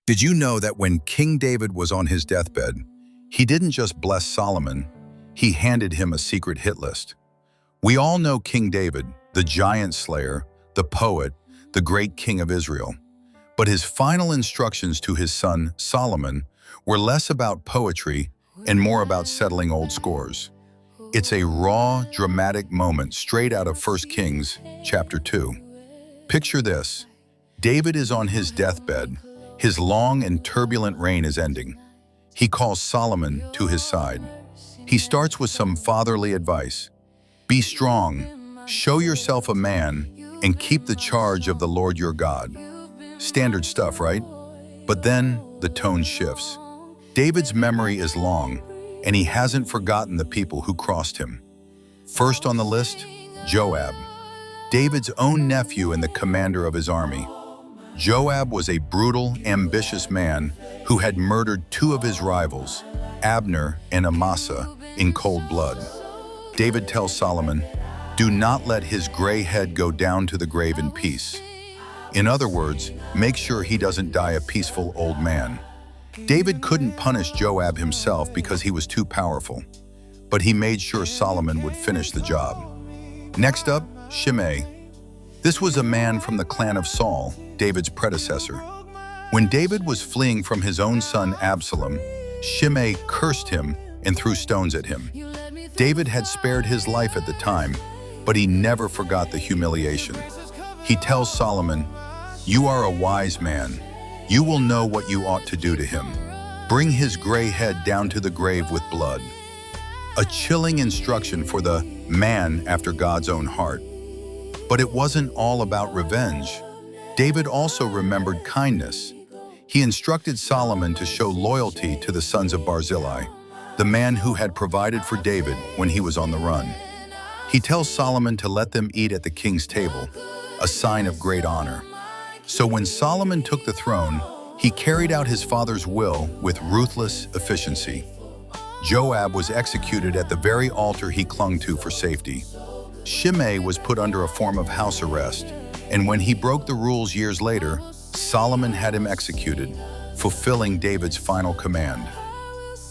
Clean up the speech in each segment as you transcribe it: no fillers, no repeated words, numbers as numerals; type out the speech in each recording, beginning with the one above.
Did you know that when King David was on his deathbed, he didn't just bless Solomon, he handed him a secret hit list? We all know King David, the giant slayer, the poet, the great king of Israel. But his final instructions to his son, Solomon, were less about poetry and more about settling old scores. It's a raw, dramatic moment straight out of 1 Kings chapter 2. Picture this. David is on his deathbed. His long and turbulent reign is ending. He calls Solomon to his side. He starts with some fatherly advice. Be strong, show yourself a man, and keep the charge of the Lord your God. Standard stuff, right? But then the tone shifts. David's memory is long, and he hasn't forgotten the people who crossed him. First on the list, Joab, David's own nephew and the commander of his army. Joab was a brutal, ambitious man who had murdered two of his rivals, Abner and Amasa, in cold blood. David tells Solomon, "Do not let his gray head go down to the grave in peace." In other words, make sure he doesn't die a peaceful old man. David couldn't punish Joab himself because he was too powerful, but he made sure Solomon would finish the job. Next up, Shimei. This was a man from the clan of Saul, David's predecessor. When David was fleeing from his own son Absalom, Shimei cursed him and threw stones at him. David had spared his life at the time, but he never forgot the humiliation. He tells Solomon, "You are a wise man. You will know what you ought to do to him. Bring his gray head down to the grave with blood." A chilling instruction for the man after God's own heart. But it wasn't all about revenge. David also remembered kindness. He instructed Solomon to show loyalty to the sons of Barzillai, the man who had provided for David when he was on the run. He tells Solomon to let them eat at the king's table, a sign of great honor. So when Solomon took the throne, he carried out his father's will with ruthless efficiency. Joab was executed at the very altar he clung to for safety. Shimei was put under a form of house arrest, and when he broke the rules years later, Solomon had him executed, fulfilling David's final command.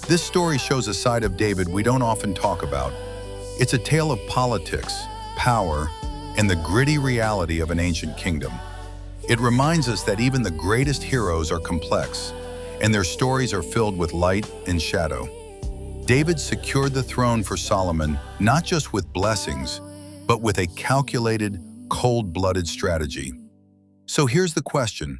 This story shows a side of David we don't often talk about. It's a tale of politics, power, and the gritty reality of an ancient kingdom. It reminds us that even the greatest heroes are complex, and their stories are filled with light and shadow. David secured the throne for Solomon not just with blessings, but with a calculated, cold-blooded strategy. So here's the question.